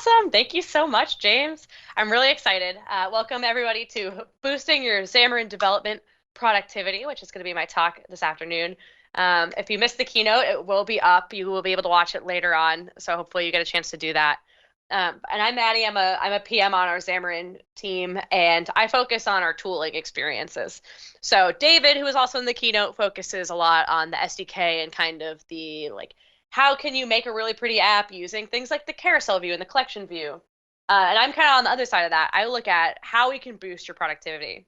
Awesome. Thank you so much, James. I'm really excited. Welcome, everybody, to Boosting Your Xamarin Development Productivity, which is going to be my talk this afternoon. If you missed the keynote, it will be up. You will be able to watch it later on. So hopefully you get a chance to do that. And I'm Maddie. I'm a PM on our Xamarin team, and I focus on our tooling experiences. So David, who is also in the keynote, focuses a lot on the SDK and kind of the how can you make a really pretty app using things like the carousel view and the collection view. And I'm kind of on the other side of that. I look at how we can boost your productivity.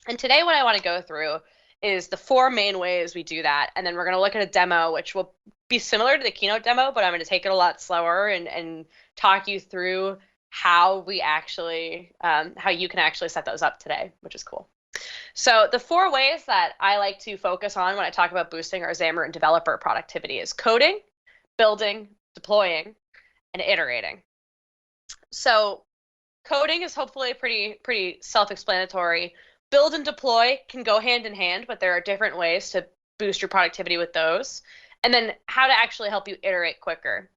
And today what I want to go through is the four main ways we do that. And then we're going to look at a demo, which will be similar to the keynote demo, but I'm going to take it a lot slower and talk you through how we actually, how you can actually set those up today, which is cool. So the four ways that I like to focus on when I talk about boosting our Xamarin developer productivity is coding, building, deploying, and iterating. So coding is hopefully pretty self-explanatory. Build and deploy can go hand in hand, but there are different ways to boost your productivity with those. And then how to actually help you iterate quicker.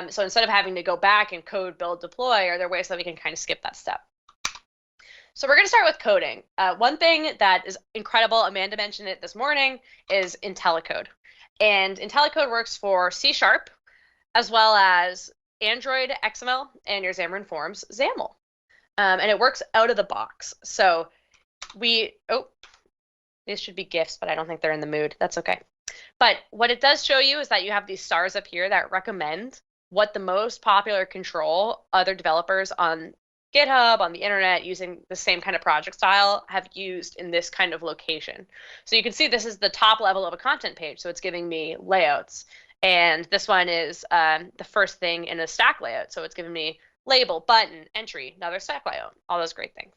So instead of having to go back and code, build, deploy, are there ways that we can kind of skip that step? So we're going to start with coding. One thing that is incredible, Amanda mentioned it this morning, is IntelliCode. And IntelliCode works for C# as well as Android XML and your Xamarin Forms XAML. And it works out of the box. So these should be GIFs, but I don't think they're in the mood. That's okay. But what it does show you is that you have these stars up here that recommend what the most popular control other developers on GitHub, on the internet, using the same kind of project style have used in this kind of location. So you can see this is the top level of a content page. So it's giving me layouts. And this one is the first thing in a stack layout. So it's giving me label, button, entry, another stack layout, all those great things.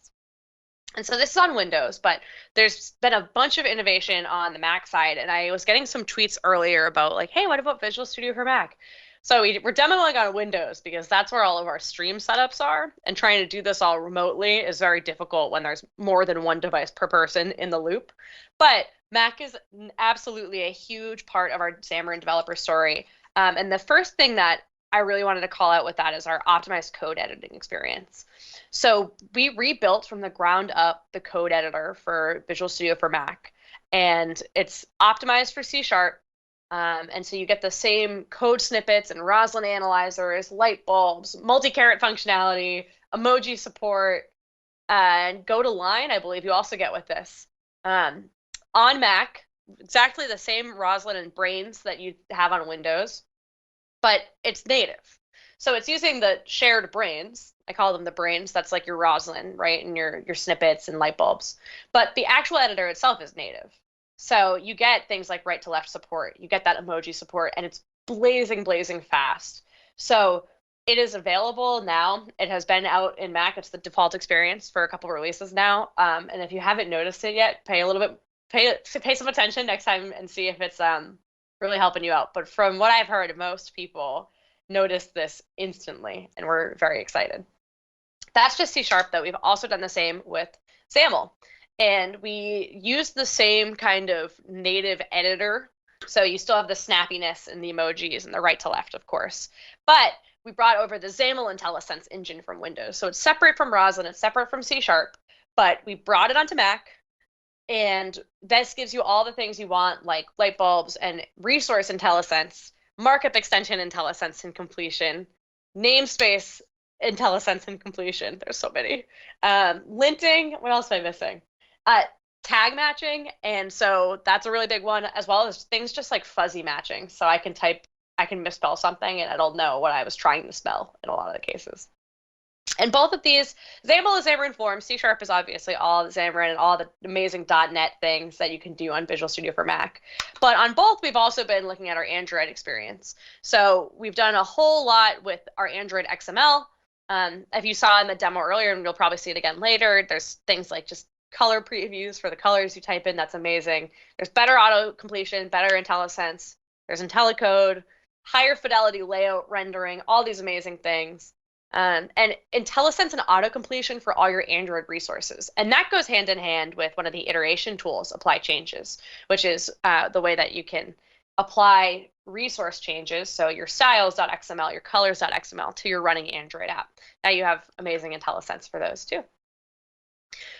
And so this is on Windows, but there's been a bunch of innovation on the Mac side. And I was getting some tweets earlier about like, hey, what about Visual Studio for Mac? So we're demoing on Windows because that's where all of our stream setups are. And trying to do this all remotely is very difficult when there's more than one device per person in the loop. But Mac is absolutely a huge part of our Xamarin developer story. And the first thing that I really wanted to call out with that is our optimized code editing experience. So we rebuilt from the ground up the code editor for Visual Studio for Mac. And it's optimized for C#. And so you get the same code snippets and Roslyn analyzers, light bulbs, multi-caret functionality, emoji support, and go to line, I believe you also get with this. On Mac, exactly the same Roslyn and brains that you have on Windows, but it's native. So it's using the shared brains. I call them the brains. That's like your Roslyn, right? And your snippets and light bulbs. But the actual editor itself is native. So you get things like right to left support. You get that emoji support, and it's blazing fast. So it is available now. It has been out in Mac. It's the default experience for a couple releases now. And if you haven't noticed it yet, pay some attention next time and see if it's really helping you out. But from what I've heard, most people noticed this instantly, and we're very excited. That's just C# though. We've also done the same with XAML. And we use the same kind of native editor. So you still have the snappiness and the emojis and the right to left, of course. But we brought over the XAML IntelliSense engine from Windows. So it's separate from Roslyn, it's separate from C#, but we brought it onto Mac. And this gives you all the things you want, like light bulbs and resource IntelliSense, markup extension IntelliSense and completion, namespace IntelliSense and completion. There's so many. Linting, what else am I missing? Tag matching, and so that's a really big one, as well as things just like fuzzy matching. So I can misspell something and it'll know what I was trying to spell in a lot of the cases. And both of these, XAML is Xamarin Forms, C# is obviously all the Xamarin and all the amazing .NET things that you can do on Visual Studio for Mac. But on both, we've also been looking at our Android experience. So we've done a whole lot with our Android XML. If you saw in the demo earlier, and you'll probably see it again later, there's things like just color previews for the colors you type in. That's amazing. There's better auto completion, better IntelliSense. There's IntelliCode, higher fidelity layout rendering, all these amazing things. And IntelliSense and auto completion for all your Android resources. And that goes hand in hand with one of the iteration tools, apply changes, which is the way that you can apply resource changes, so your styles.xml, your colors.xml, to your running Android app. Now you have amazing IntelliSense for those too.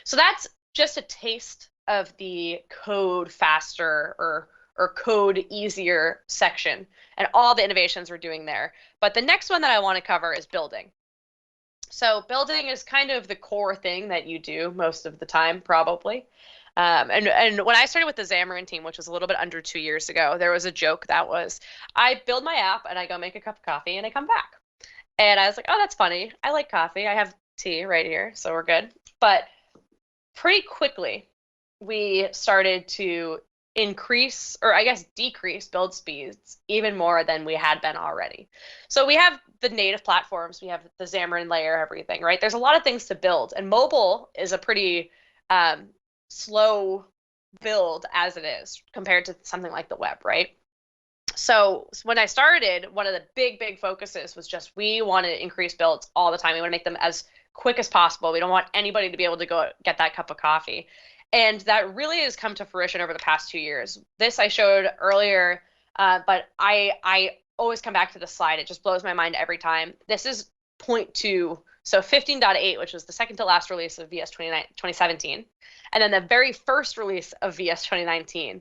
So that's just a taste of the code faster or code easier section and all the innovations we're doing there. But the next one that I want to cover is building. So building is kind of the core thing that you do most of the time, probably. And when I started with the Xamarin team, which was a little bit under 2 years ago, there was a joke that was, I build my app and I go make a cup of coffee and I come back. And I was like, oh, that's funny. I like coffee. I have tea right here, so we're good. But pretty quickly, we started to increase, or I guess decrease, build speeds even more than we had been already. So we have the native platforms, we have the Xamarin layer, everything, right? There's a lot of things to build, and mobile is a pretty slow build as it is compared to something like the web, right? So when I started, one of the big focuses was just we want to increase builds all the time. We want to make them as quick as possible. We don't want anybody to be able to go get that cup of coffee. And that really has come to fruition over the past 2 years. This I showed earlier, but I always come back to the slide. It just blows my mind every time. This is 0.2, so 15.8, which was the second to last release of VS 2017. And then the very first release of VS 2019.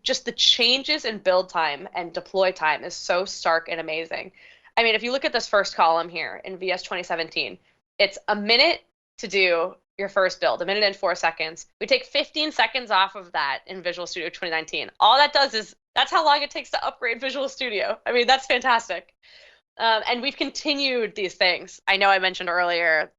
Just the changes in build time and deploy time is so stark and amazing. I mean, if you look at this first column here in VS 2017, it's a minute to do your first build, 1 minute and 4 seconds. We take 15 seconds off of that in Visual Studio 2019. All that does is, that's how long it takes to upgrade Visual Studio. I mean, that's fantastic. And we've continued these things. I know I mentioned earlier,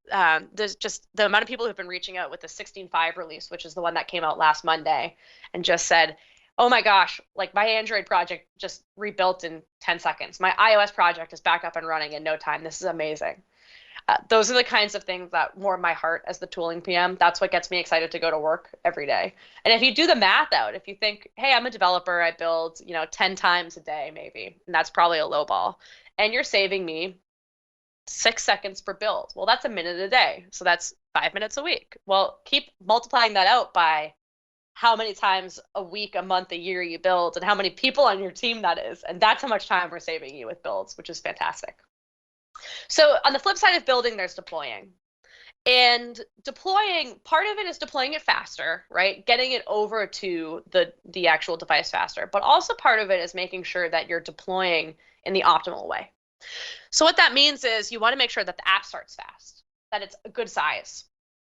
there's just the amount of people who've been reaching out with the 16.5 release, which is the one that came out last Monday, and just said, oh my gosh, like my Android project just rebuilt in 10 seconds. My iOS project is back up and running in no time. This is amazing. Those are the kinds of things that warm my heart as the tooling PM. That's what gets me excited to go to work every day. And if you do the math out, if you think, hey, I'm a developer, I build, 10 times a day maybe, and that's probably a low ball, and you're saving me 6 seconds per build. Well, that's a minute a day. So that's 5 minutes a week. Well, keep multiplying that out by how many times a week, a month, a year you build, and how many people on your team that is. And that's how much time we're saving you with builds, which is fantastic. So on the flip side of building, there's deploying. And deploying, part of it is deploying it faster, right? Getting it over to the actual device faster. But also part of it is making sure that you're deploying in the optimal way. So what that means is you want to make sure that the app starts fast, that it's a good size,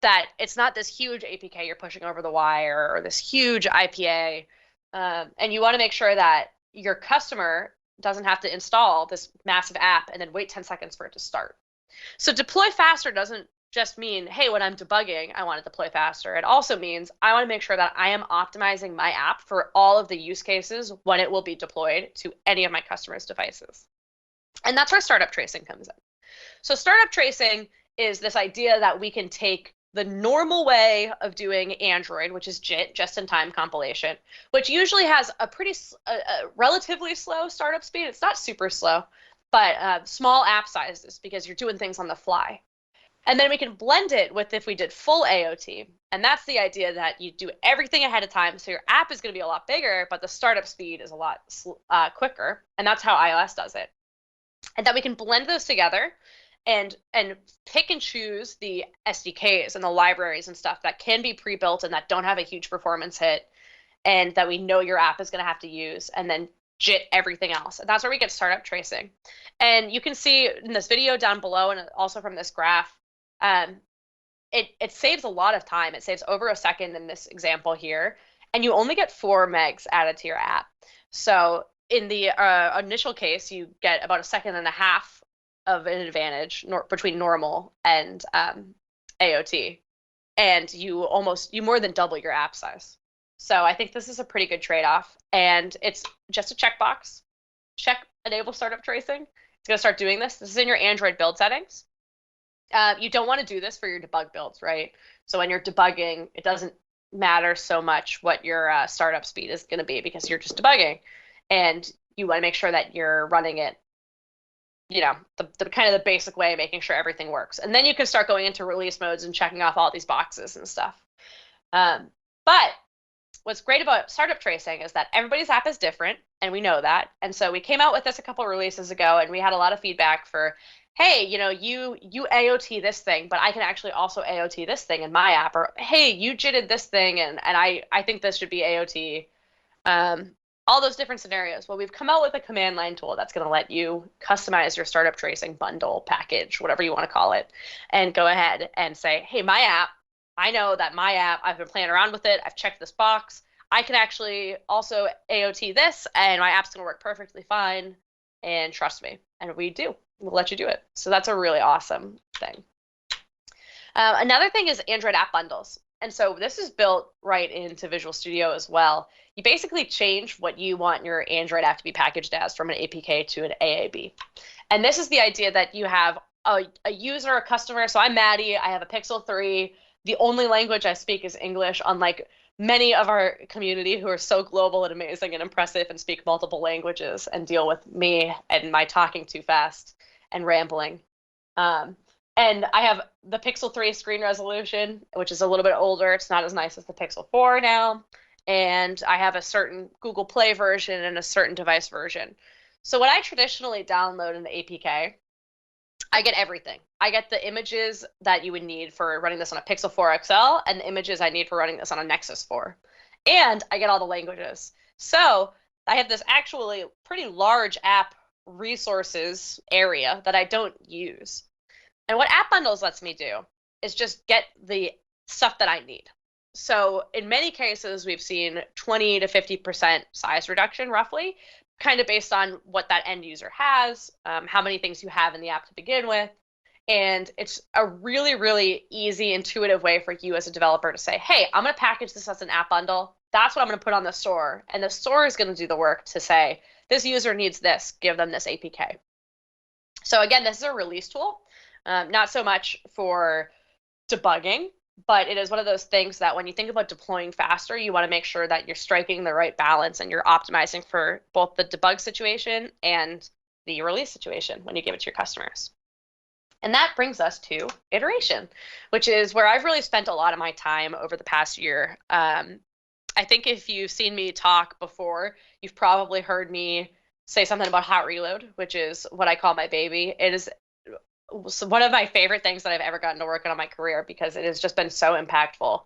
that it's not this huge APK you're pushing over the wire or this huge IPA. And you want to make sure that your customer doesn't have to install this massive app and then wait 10 seconds for it to start. So deploy faster doesn't just mean, hey, when I'm debugging, I want to deploy faster. It also means I want to make sure that I am optimizing my app for all of the use cases when it will be deployed to any of my customers' devices. And that's where startup tracing comes in. So startup tracing is this idea that we can take the normal way of doing Android, which is JIT, just-in-time compilation, which usually has a relatively slow startup speed. It's not super slow, but small app sizes because you're doing things on the fly. And then we can blend it with if we did full AOT. And that's the idea that you do everything ahead of time. So your app is going to be a lot bigger, but the startup speed is a lot quicker. And that's how iOS does it. And that we can blend those together and pick and choose the SDKs and the libraries and stuff that can be pre-built and that don't have a huge performance hit and that we know your app is going to have to use, and then JIT everything else. And that's where we get startup tracing. And you can see in this video down below and also from this graph, it saves a lot of time. It saves over a second in this example here, and you only get 4 megs added to your app. So in the initial case, you get about 1.5 seconds of an advantage between normal and AOT, and you more than double your app size. So I think this is a pretty good trade-off, and it's just a checkbox. Check enable startup tracing. It's going to start doing this. This is in your Android build settings. You don't want to do this for your debug builds, right? So when you're debugging, it doesn't matter so much what your startup speed is going to be because you're just debugging, and you want to make sure that you're running it, the kind of the basic way, making sure everything works. And then you can start going into release modes and checking off all these boxes and stuff. But what's great about startup tracing is that everybody's app is different, and we know that. And so we came out with this a couple releases ago, and we had a lot of feedback for, hey, you AOT this thing, but I can actually also AOT this thing in my app, or hey, you JITted this thing, and I think this should be AOT. All those different scenarios. Well, we've come out with a command line tool that's going to let you customize your startup tracing bundle, package, whatever you want to call it, and go ahead and say, hey, my app, I know that my app, I've been playing around with it, I've checked this box, I can actually also AOT this, and my app's going to work perfectly fine, and trust me. And we do. We'll let you do it. So that's a really awesome thing. Another thing is Android app bundles. And so this is built right into Visual Studio as well. You basically change what you want your Android app to be packaged as from an APK to an AAB. And this is the idea that you have a user, a customer. So I'm Maddie. I have a Pixel 3. The only language I speak is English, unlike many of our community who are so global and amazing and impressive and speak multiple languages and deal with me and my talking too fast and rambling. And I have the Pixel 3 screen resolution, which is a little bit older. It's not as nice as the Pixel 4 now. And I have a certain Google Play version and a certain device version. So when I traditionally download an APK, I get everything. I get the images that you would need for running this on a Pixel 4 XL and the images I need for running this on a Nexus 4. And I get all the languages. So I have this actually pretty large app resources area that I don't use. And what App Bundles lets me do is just get the stuff that I need. So in many cases, we've seen 20 to 50% size reduction, roughly, kind of based on what that end user has, how many things you have in the app to begin with. And it's a really, really easy, intuitive way for you as a developer to say, hey, I'm going to package this as an app bundle. That's what I'm going to put on the store. And the store is going to do the work to say, this user needs this, give them this APK. So again, this is a release tool. Not so much for debugging, but it is one of those things that when you think about deploying faster, you want to make sure that you're striking the right balance and you're optimizing for both the debug situation and the release situation when you give it to your customers. And that brings us to iteration, which is where I've really spent a lot of my time over the past year. I think if you've seen me talk before, you've probably heard me say something about hot reload, which is what I call my baby. It is one of my favorite things that I've ever gotten to work on in my career because it has just been so impactful.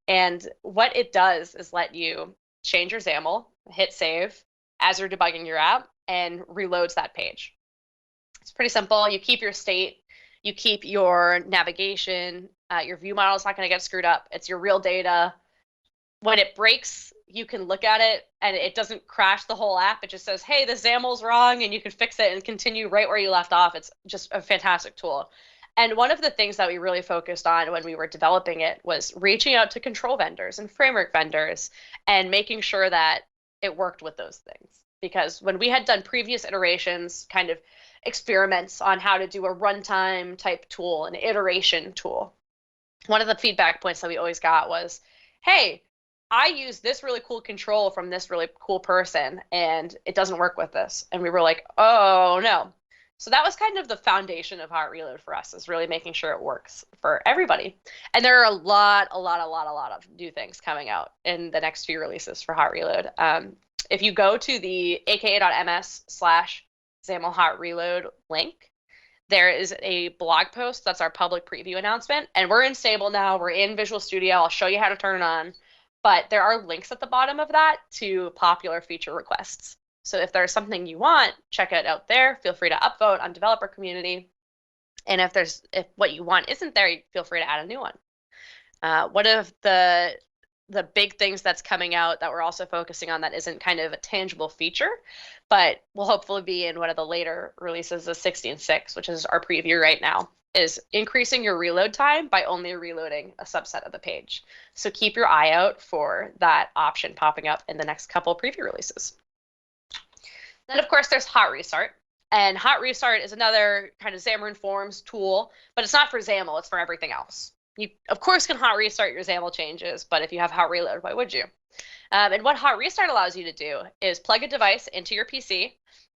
And what it does is let you change your XAML, hit save as you're debugging your app, and reloads that page. It's pretty simple. You keep your state, you keep your navigation, your view model is not going to get screwed up. It's your real data. When it breaks, you can look at it and it doesn't crash the whole app. It just says, hey, the XAML's wrong, and you can fix it and continue right where you left off. It's just a fantastic tool. And one of the things that we really focused on when we were developing it was reaching out to control vendors and framework vendors and making sure that it worked with those things. Because when we had done previous iterations, kind of experiments on how to do a runtime type tool, an iteration tool, one of the feedback points that we always got was, hey, I use this really cool control from this really cool person, and it doesn't work with this. And we were like, oh, no. So that was kind of the foundation of Hot Reload for us, is really making sure it works for everybody. And there are a lot of new things coming out in the next few releases for Hot Reload. If you go to the aka.ms/XAML Hot Reload link, there is a blog post that's our public preview announcement. And we're in stable now. We're in Visual Studio. I'll show you how to turn it on. But there are links at the bottom of that to popular feature requests. So if there's something you want, check it out there. Feel free to upvote on developer community. And if what you want isn't there, feel free to add a new one. One of the big things that's coming out that we're also focusing on that isn't kind of a tangible feature, but will hopefully be in one of the later releases of 16.6, which is our preview right now, is increasing your reload time by only reloading a subset of the page. So keep your eye out for that option popping up in the next couple of preview releases. Then, of course, there's Hot Restart. And Hot Restart is another kind of Xamarin Forms tool, but it's not for XAML, it's for everything else. You, of course, can hot restart your XAML changes, but if you have Hot Reload, why would you? And what Hot Restart allows you to do is plug a device into your PC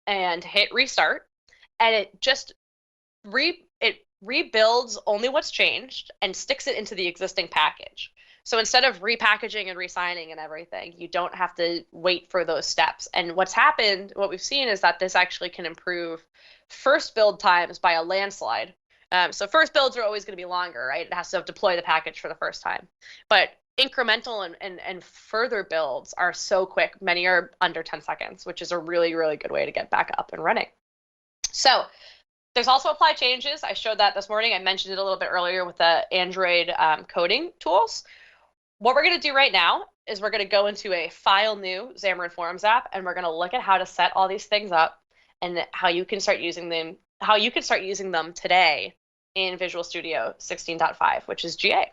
and hit restart, and it just rebuilds only what's changed and sticks it into the existing package. So instead of repackaging and resigning and everything, you don't have to wait for those steps. And what's happened, what we've seen is that this actually can improve first build times by a landslide. So first builds are always going to be longer, right? It has to deploy the package for the first time. But incremental and further builds are so quick. Many are under 10 seconds, which is a really, really good way to get back up and running. So there's also apply changes. I showed that this morning. I mentioned it a little bit earlier with the Android coding tools. What we're going to do right now is we're going to go into a file new Xamarin Forms app, and we're going to look at how to set all these things up and how you can start using them today in Visual Studio 16.5, which is GA.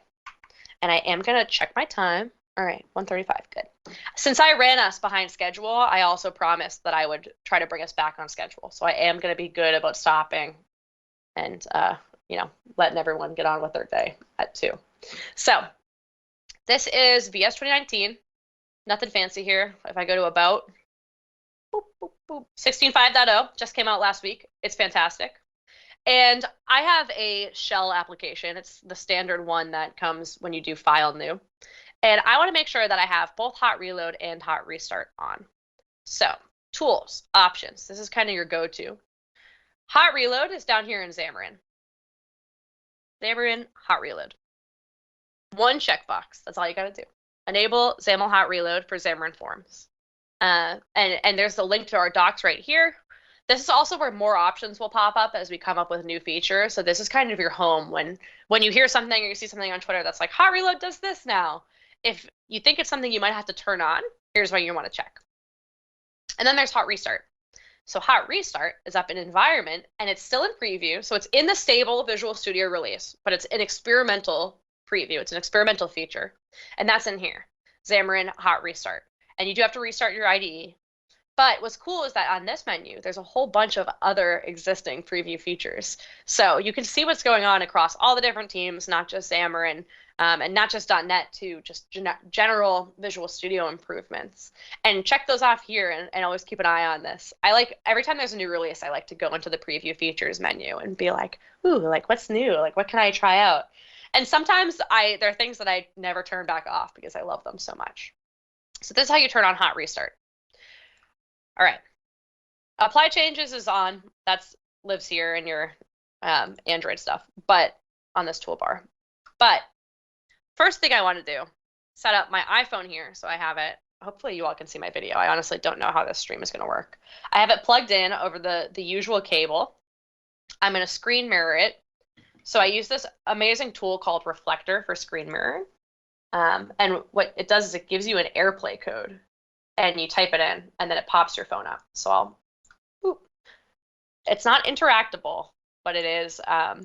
And I am going to check my time. All right, 1:35, good. Since I ran us behind schedule, I also promised that I would try to bring us back on schedule. So I am going to be good about stopping and, letting everyone get on with their day at 2. So this is VS 2019. Nothing fancy here. If I go to about, 16.5.0 just came out last week. It's fantastic. And I have a shell application. It's the standard one that comes when you do file new. And I want to make sure that I have both hot reload and hot restart on. So tools, options. This is kind of your go-to. Hot reload is down here in Xamarin. Xamarin hot reload. One checkbox. That's all you got to do. Enable XAML hot reload for Xamarin Forms. And there's the link to our docs right here. This is also where more options will pop up as we come up with new features. So this is kind of your home when you hear something or you see something on Twitter that's like, hot reload does this now. If you think it's something you might have to turn on, here's what you want to check. And then there's hot restart. So hot restart is up in environment and it's still in preview. So it's in the stable Visual Studio release, but it's an experimental preview. It's an experimental feature. And that's in here, Xamarin hot restart. And you do have to restart your IDE. But what's cool is that on this menu, there's a whole bunch of other existing preview features. So you can see what's going on across all the different teams, not just Xamarin, and not just .NET to just general Visual Studio improvements. And check those off here and always keep an eye on this. I like, every time there's a new release, I like to go into the preview features menu and be like, ooh, like what's new? Like what can I try out? And sometimes there are things that I never turn back off because I love them so much. So this is how you turn on hot restart. All right, apply changes is on. That's lives here in your Android stuff, but on this toolbar. But first thing I want to do, set up my iPhone here so I have it. Hopefully you all can see my video. I honestly don't know how this stream is going to work. I have it plugged in over the usual cable. I'm going to screen mirror it. So I use this amazing tool called Reflector for screen mirroring. And what it does is it gives you an AirPlay code. And you type it in, and then it pops your phone up. So it's not interactable, but it is a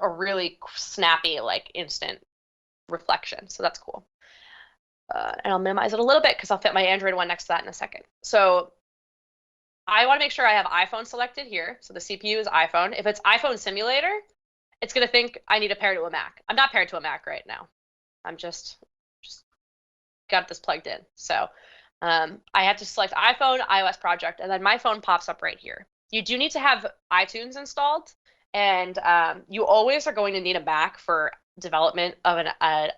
really snappy, like instant reflection. So that's cool. And I'll minimize it a little bit because I'll fit my Android one next to that in a second. So I want to make sure I have iPhone selected here. So the CPU is iPhone. If it's iPhone simulator, it's going to think I need to pair to a Mac. I'm not paired to a Mac right now. I'm just got this plugged in. So I have to select iPhone, iOS project, and then my phone pops up right here. You do need to have iTunes installed, and you always are going to need a Mac for development of an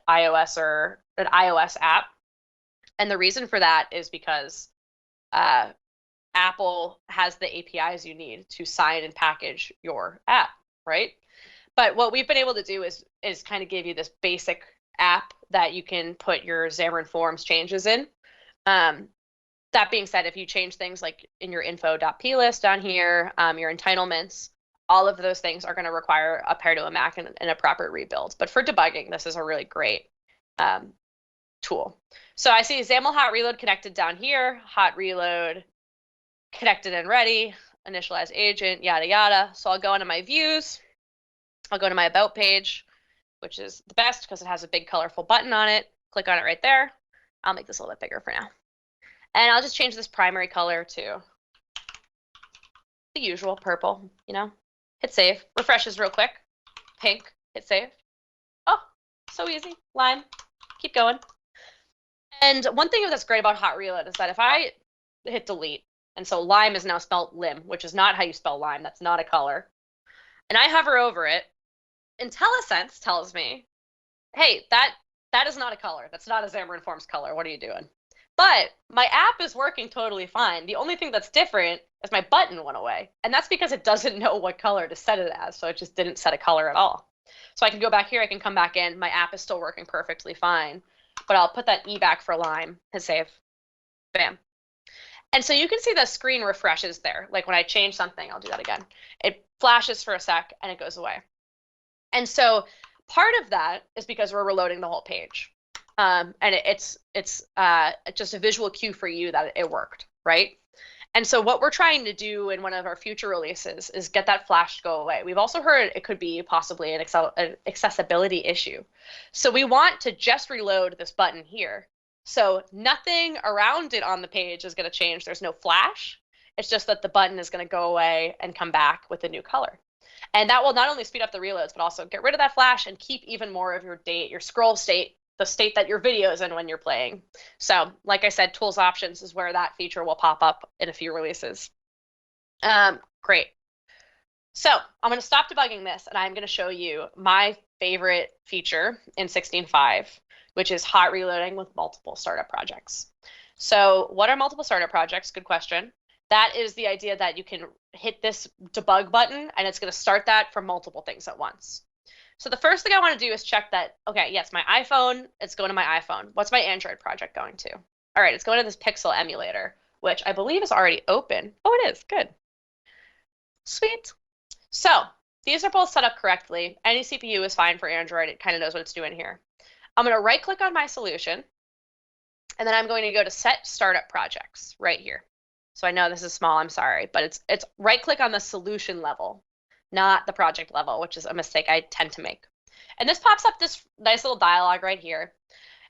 iOS or an iOS app. And the reason for that is because Apple has the APIs you need to sign and package your app, right? But what we've been able to do is kind of give you this basic app that you can put your Xamarin Forms changes in. That being said, if you change things like in your info.p list down here, your entitlements, all of those things are going to require a pair to a Mac and a proper rebuild. But for debugging, this is a really great tool. So I see XAML hot reload connected down here, hot reload connected and ready, initialize agent, yada, yada. So I'll go into my views. I'll go to my about page, which is the best because it has a big colorful button on it. Click on it right there. I'll make this a little bit bigger for now. And I'll just change this primary color to the usual purple, Hit save. Refreshes real quick. Pink. Hit save. Oh, so easy. Lime. Keep going. And one thing that's great about hot reload is that if I hit delete, and so lime is now spelled lim, which is not how you spell lime. That's not a color. And I hover over it, IntelliSense tells me hey, that is not a color. That's not a Xamarin Forms color. What are you doing? But my app is working totally fine. The only thing that's different is my button went away. And that's because it doesn't know what color to set it as. So it just didn't set a color at all. So I can go back here. I can come back in. My app is still working perfectly fine. But I'll put that E back for Lime. Hit save. Bam. And so you can see the screen refreshes there. Like when I change something, I'll do that again. It flashes for a sec and it goes away. And so part of that is because we're reloading the whole page. And it's just a visual cue for you that it worked, right? And so what we're trying to do in one of our future releases is get that flash to go away. We've also heard it could be possibly an accessibility issue. So we want to just reload this button here. So nothing around it on the page is going to change. There's no flash. It's just that the button is going to go away and come back with a new color. And that will not only speed up the reloads, but also get rid of that flash and keep even more of your scroll state, the state that your video is in when you're playing. So like I said, tools options is where that feature will pop up in a few releases. Great. So I'm going to stop debugging this and I'm going to show you my favorite feature in 16.5, which is hot reloading with multiple startup projects. So what are multiple startup projects? Good question. That is the idea that you can hit this debug button and it's going to start that for multiple things at once. So the first thing I want to do is check that, okay, yes, my iPhone, it's going to my iPhone. What's my Android project going to? All right, it's going to this Pixel emulator, which I believe is already open. Oh, it is. Good. Sweet. So these are both set up correctly. Any CPU is fine for Android. It kind of knows what it's doing here. I'm going to right click on my solution, and then I'm going to go to Set Startup Projects right here. So I know this is small, I'm sorry, but it's right click on the solution level, not the project level, which is a mistake I tend to make. And this pops up this nice little dialog right here.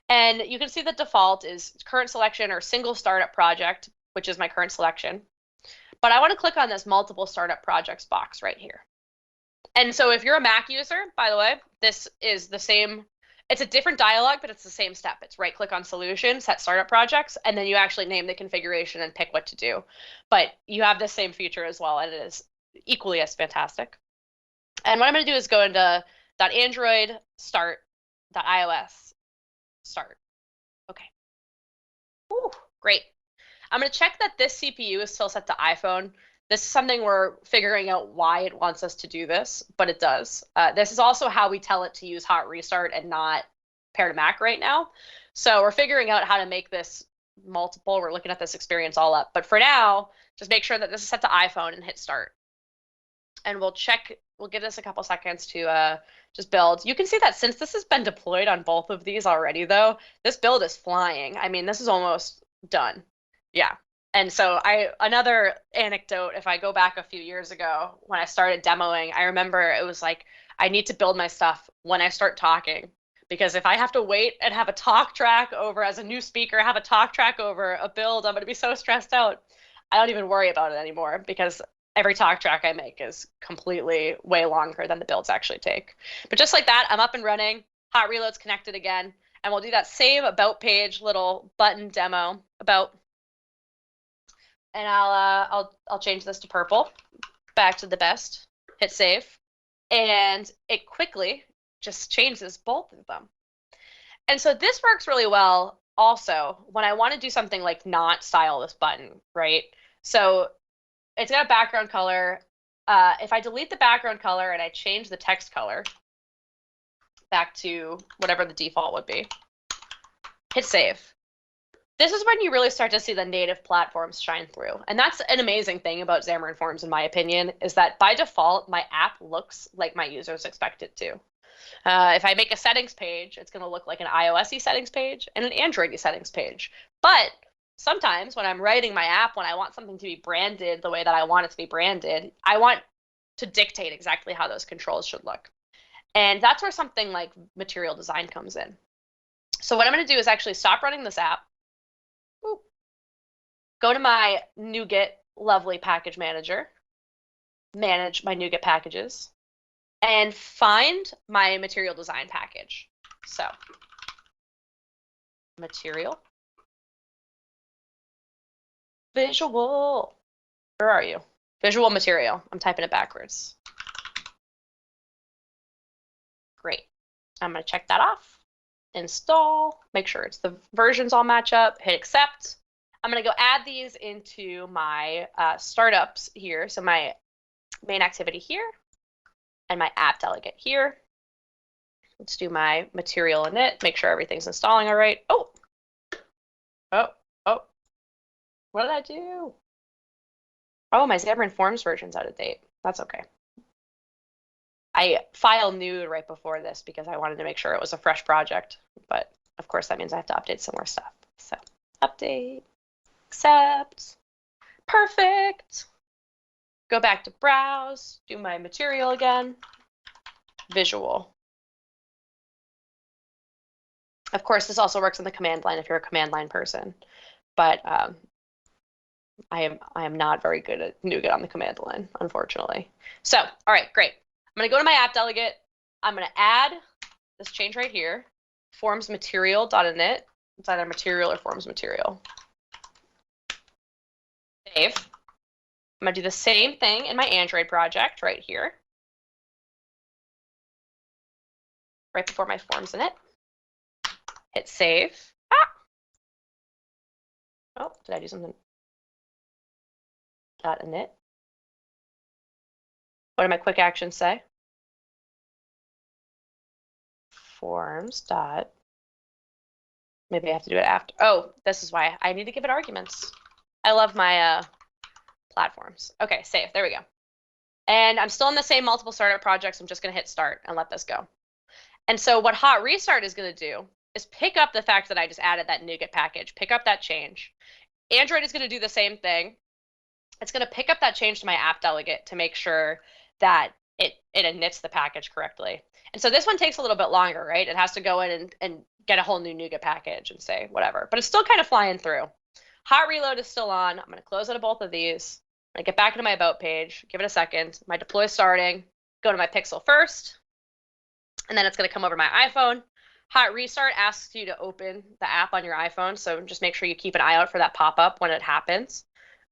And you can see the default is current selection or single startup project, which is my current selection. But I want to click on this multiple startup projects box right here. And so if you're a Mac user, by the way, this is the same. It's a different dialog, but it's the same step. It's right click on solution, set startup projects, and then you actually name the configuration and pick what to do. But you have the same feature as well, and it is equally as fantastic. And what I'm going to do is go into .android start, .ios start. Okay. Ooh, great. I'm going to check that this CPU is still set to iPhone. This is something we're figuring out why it wants us to do this, but it does. This is also how we tell it to use hot restart and not pair to Mac right now. So we're figuring out how to make this multiple. We're looking at this experience all up. But for now, just make sure that this is set to iPhone and hit start. And we'll give this a couple seconds to just build. You can see that since this has been deployed on both of these already, though, this build is flying. I mean, this is almost done. Yeah. And so another anecdote, if I go back a few years ago when I started demoing, I remember it was like, I need to build my stuff when I start talking, because if I have to wait and have a talk track over as a new speaker, have a talk track over a build, I'm going to be so stressed out. I don't even worry about it anymore because every talk track I make is completely way longer than the builds actually take. But just like that, I'm up and running, hot reload's connected again, and we'll do that same about page little button demo about. And I'll change this to purple, back to the best, hit save, and it quickly just changes both of them. And so this works really well also when I want to do something like not style this button, right? So it's got a background color. If I delete the background color and I change the text color back to whatever the default would be, hit save. This is when you really start to see the native platforms shine through. And that's an amazing thing about Xamarin Forms, in my opinion, is that by default, my app looks like my users expect it to. If I make a settings page, it's going to look like an iOS-y settings page and an Android-y settings page. But sometimes when I'm writing my app, when I want something to be branded the way that I want it to be branded, I want to dictate exactly how those controls should look. And that's where something like material design comes in. So what I'm going to do is actually stop running this app, go to my NuGet lovely package manager, manage my NuGet packages, and find my material design package. So, material, visual, where are you? Visual material, I'm typing it backwards. Great. I'm going to check that off. Install, make sure it's the versions all match up, hit accept. I'm going to go add these into my startups here. So my main activity here and my app delegate here. Let's do my material init, make sure everything's installing all right. Oh, what did I do? Oh, my Xamarin Forms version's out of date. That's okay. I file new right before this because I wanted to make sure it was a fresh project, but of course that means I have to update some more stuff. So update, accept, perfect. Go back to browse, do my material again, visual. Of course, this also works on the command line if you're a command line person, but I am not very good at NuGet on the command line, unfortunately. So, all right, great. I'm going to go to my app delegate. I'm going to add this change right here, forms material.init. It's either material or forms material. Save. I'm going to do the same thing in my Android project right here, right before my forms init. Hit save. Ah! Oh, did I do something? .init. What do my quick actions say? Forms dot. Maybe I have to do it after. Oh, this is why I need to give it arguments. I love my platforms. Okay, save. There we go. And I'm still in the same multiple startup projects. I'm just going to hit start and let this go. And so what hot restart is going to do is pick up the fact that I just added that NuGet package, pick up that change. Android is going to do the same thing. It's going to pick up that change to my app delegate to make sure that it inits the package correctly. And so this one takes a little bit longer, right? It has to go in and get a whole new NuGet package and say whatever, but it's still kind of flying through. Hot reload is still on. I'm going to close out of both of these. I'm going to get back into my about page, give it a second. My deploy is starting. Go to my Pixel first, and then it's going to come over my iPhone. Hot restart asks you to open the app on your iPhone, so just make sure you keep an eye out for that pop-up when it happens.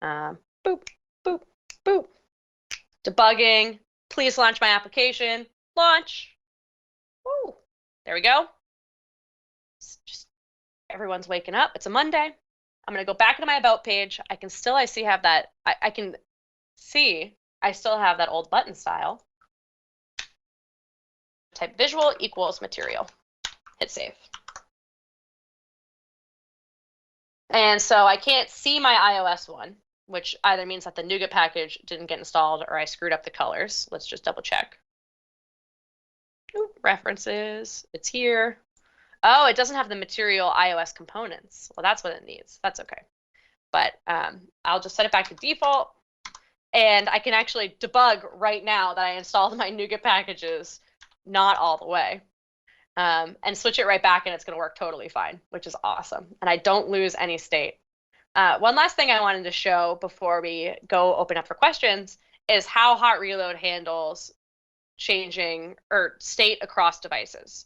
Boop, boop, boop. Debugging. Please launch my application. Launch. Woo. There we go. It's just everyone's waking up. It's a Monday. I'm going to go back into my about page. I can still, I see have that, I can see I still have that old button style. Type visual equals material. Hit save. And so I can't see my iOS one, which either means that the NuGet package didn't get installed or I screwed up the colors. Let's just double check. Ooh, references, it's here. Oh, it doesn't have the material iOS components. Well, that's what it needs. That's okay. But I'll just set it back to default. And I can actually debug right now that I installed my NuGet packages not all the way. And switch it right back and it's going to work totally fine, which is awesome. And I don't lose any state. One last thing I wanted to show before we go open up for questions is how hot reload handles changing or state across devices.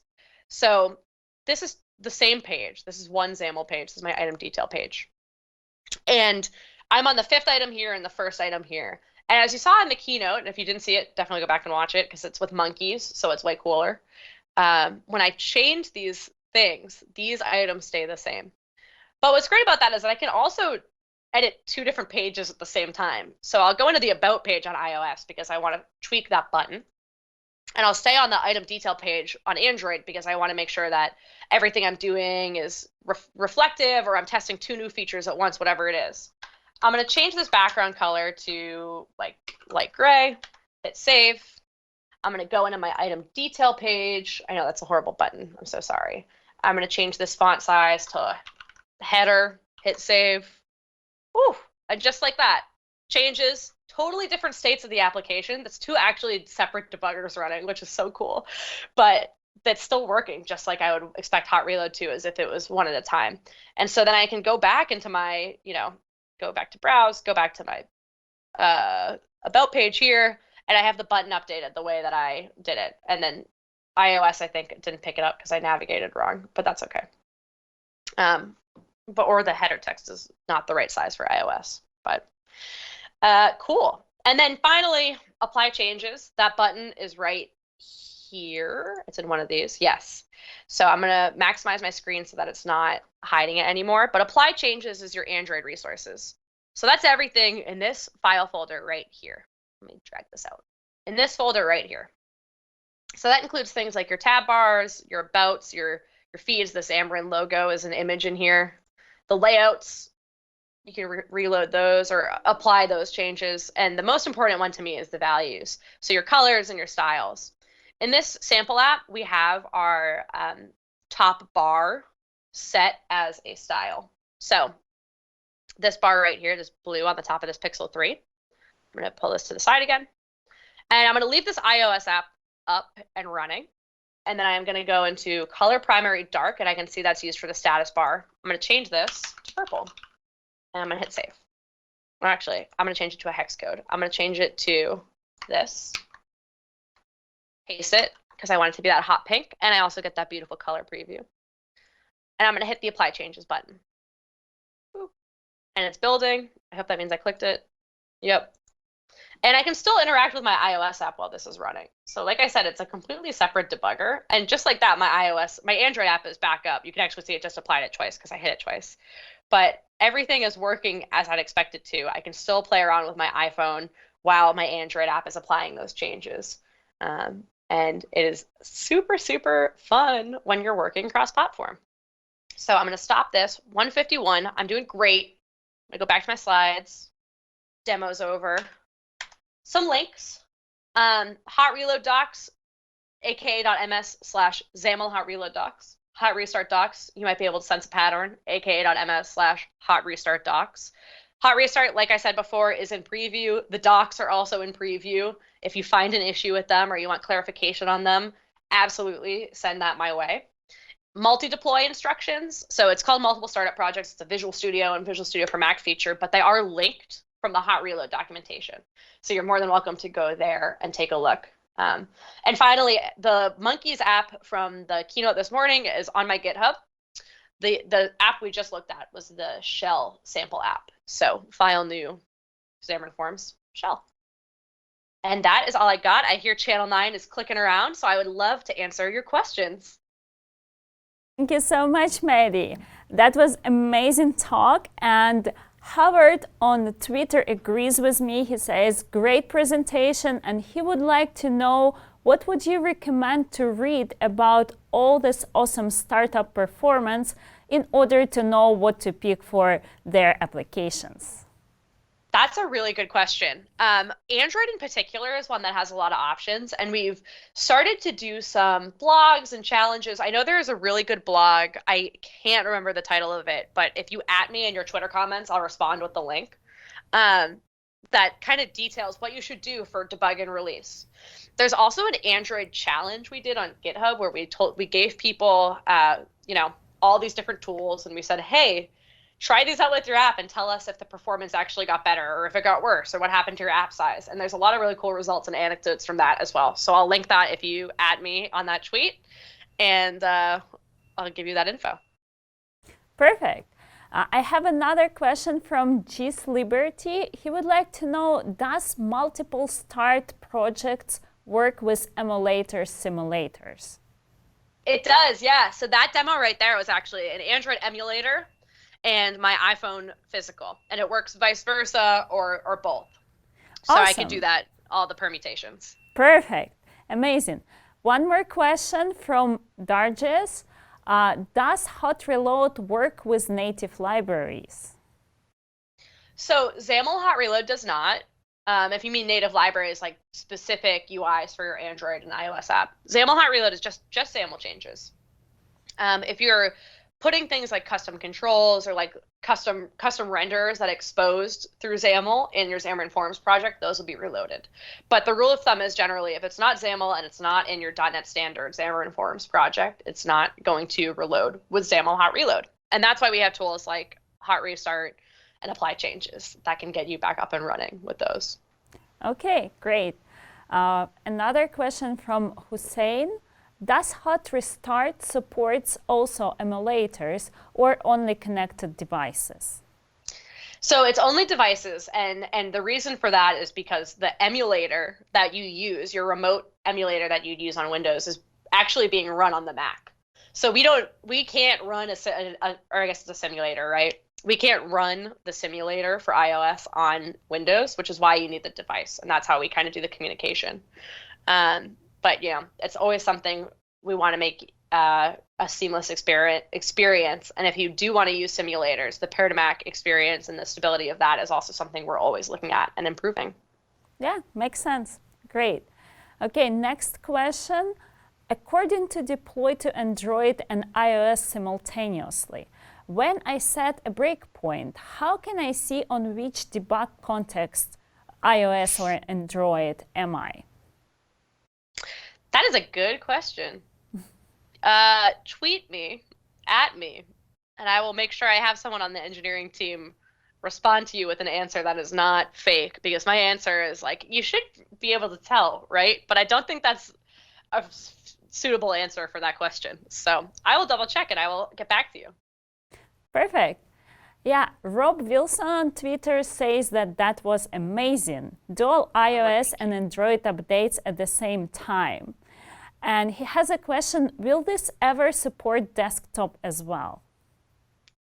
So this is the same page. This is one XAML page. This is my item detail page. And I'm on the 5th item here and the 1st item here. And as you saw in the keynote, and if you didn't see it, definitely go back and watch it because it's with monkeys, so it's way cooler. When I change these things, these items stay the same. But what's great about that is that I can also edit 2 different pages at the same time. So I'll go into the About page on iOS because I want to tweak that button. And I'll stay on the item detail page on Android because I want to make sure that everything I'm doing is reflective or I'm testing 2 new features at once, whatever it is. I'm going to change this background color to like light gray, hit save. I'm going to go into my item detail page. I know that's a horrible button. I'm so sorry. I'm going to change this font size to header, hit save. Woo! And just like that, changes, totally different states of the application. That's 2 actually separate debuggers running, which is so cool. But that's still working just like I would expect hot reload to, as if it was one at a time. And so then I can go back into my, go back to browse, go back to my about page here, and I have the button updated the way that I did it. And then iOS, I think, didn't pick it up because I navigated wrong, but that's okay. Or the header text is not the right size for iOS, but cool. And then finally, apply changes. That button is right here. It's in one of these. Yes. So I'm going to maximize my screen so that it's not hiding it anymore. But apply changes is your Android resources. So that's everything in this file folder right here. Let me drag this out. In this folder right here. So that includes things like your tab bars, your abouts, your feeds. The Xamarin logo is an image in here. The layouts, you can reload those or apply those changes. And the most important one to me is the values. So your colors and your styles. In this sample app, we have our top bar set as a style. So this bar right here, this blue on the top of this Pixel 3, I'm going to pull this to the side again. And I'm going to leave this iOS app up and running. And then I'm going to go into color primary dark, and I can see that's used for the status bar. I'm going to change this to purple, and I'm going to hit save. Or actually, I'm going to change it to a hex code. I'm going to change it to this, paste it, because I want it to be that hot pink, and I also get that beautiful color preview. And I'm going to hit the apply changes button. Boop. And it's building. I hope that means I clicked it. Yep. And I can still interact with my iOS app while this is running. So like I said, it's a completely separate debugger. And just like that, my Android app is back up. You can actually see it just applied it twice because I hit it twice. But everything is working as I'd expect it to. I can still play around with my iPhone while my Android app is applying those changes. And it is super, super fun when you're working cross-platform. So I'm going to stop this. 151. I'm doing great. I'm going to go back to my slides. Demo's over. Some links, hot reload docs, aka.ms/XAML hot reload docs, hot restart docs. You might be able to sense a pattern, aka.ms/hot restart docs. Hot restart, like I said before, is in preview. The docs are also in preview. If you find an issue with them or you want clarification on them, absolutely send that my way. Multi-deploy instructions. So it's called Multiple Startup Projects. It's a Visual Studio and Visual Studio for Mac feature, but they are linked from the hot reload documentation. So you're more than welcome to go there and take a look. And finally, the Monkeys app from the keynote this morning is on my GitHub. The app we just looked at was the Shell sample app. So file new Xamarin Forms Shell. And that is all I got. I hear Channel 9 is clicking around, so I would love to answer your questions. Thank you so much, Maddie. That was amazing talk, and Howard on Twitter agrees with me. He says, great presentation, and he would like to know what would you recommend to read about all this awesome startup performance in order to know what to pick for their applications? That's a really good question. Android in particular is one that has a lot of options, and we've started to do some blogs and challenges. I know there is a really good blog. I can't remember the title of it, but if you @ me in your Twitter comments, I'll respond with the link. That kind of details what you should do for debug and release. There's also an Android challenge we did on GitHub where we gave people, all these different tools, and we said, hey, try these out with your app and tell us if the performance actually got better or if it got worse or what happened to your app size. And there's a lot of really cool results and anecdotes from that as well. So I'll link that if you @ me on that tweet, and I'll give you that info. Perfect. I have another question from G's Liberty. He would like to know, does multiple start projects work with emulator simulators? It does, yeah. So that demo right there was actually an Android emulator and my iPhone physical, and it works vice versa or both. So awesome. I can do that, all the permutations. Perfect, amazing. One more question from Darges. Does Hot Reload work with native libraries? So XAML Hot Reload does not. If you mean native libraries, like specific UIs for your Android and iOS app, XAML Hot Reload is just XAML changes. If you're putting things like custom controls or like custom renders that exposed through XAML in your Xamarin Forms project, those will be reloaded. But the rule of thumb is generally if it's not XAML and it's not in your .NET Standard Xamarin Forms project, it's not going to reload with XAML Hot Reload. And that's why we have tools like Hot Restart and Apply Changes that can get you back up and running with those. Okay, great. Another question from Hussein. Does Hot Restart supports also emulators or only connected devices? So it's only devices, and the reason for that is because the emulator that you use, your remote emulator that you'd use on Windows, is actually being run on the Mac. So we can't run or I guess it's a simulator, right? We can't run the simulator for iOS on Windows, which is why you need the device, and that's how we kind of do the communication. But yeah, it's always something we want to make a seamless experience. And if you do want to use simulators, the pair to Mac experience and the stability of that is also something we're always looking at and improving. Yeah, makes sense. Great. Okay, next question. According to deploy to Android and iOS simultaneously, when I set a breakpoint, how can I see on which debug context, iOS or Android, am I? That is a good question. Tweet me, at me, and I will make sure I have someone on the engineering team respond to you with an answer that is not fake, because my answer is like, you should be able to tell, right? But I don't think that's a suitable answer for that question. So I will double check and I will get back to you. Perfect. Yeah, Rob Wilson on Twitter says that that was amazing. Dual iOS and Android updates at the same time. And he has a question, will this ever support desktop as well?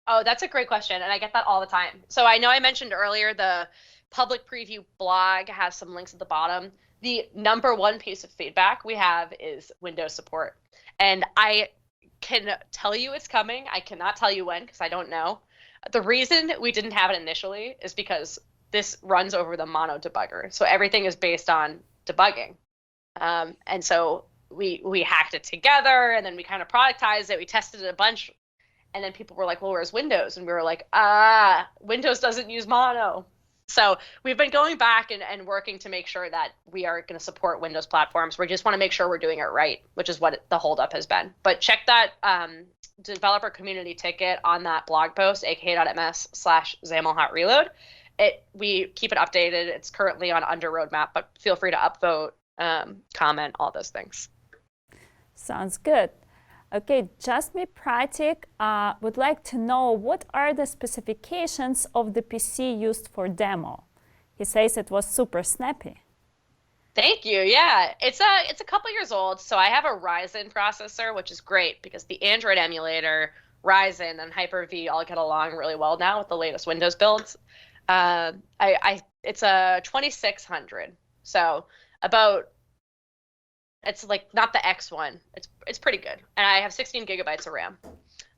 Oh, that's a great question, and I get that all the time. So I know I mentioned earlier the public preview blog has some links at the bottom. The number one piece of feedback we have is Windows support. And I can tell you it's coming. I cannot tell you when because I don't know. The reason we didn't have it initially is because this runs over the mono debugger. So everything is based on debugging. And so we hacked it together, and then we kind of productized it. We tested it a bunch, and then people were like, well, where's Windows? And we were like, Windows doesn't use mono. So we've been going back and working to make sure that we are going to support Windows platforms. We just want to make sure we're doing it right, which is what the holdup has been. But check that developer community ticket on that blog post, aka.ms/XAMLHotReload. We keep it updated. It's currently on under roadmap, but feel free to upvote, comment, all those things. Sounds good. Okay, Jasmine Pratik would like to know what are the specifications of the PC used for demo. He says it was super snappy. Thank you. Yeah, it's a couple years old. So I have a Ryzen processor, which is great because the Android emulator, Ryzen, and Hyper-V all get along really well now with the latest Windows builds. It's a 2600, so it's like not the X one. It's pretty good, and I have 16 gigabytes of RAM.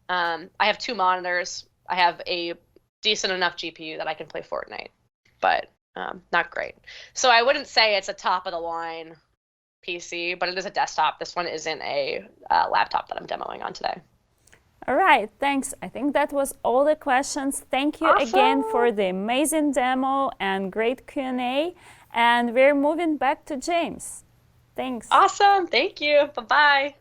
I have 2 monitors. I have a decent enough GPU that I can play Fortnite, but not great. So I wouldn't say it's a top of the line PC, but it is a desktop. This one isn't a laptop that I'm demoing on today. All right, thanks. I think that was all the questions. Thank you again for the amazing demo and great Q&A. And we're moving back to James. Thanks. Awesome. Thank you. Bye-bye.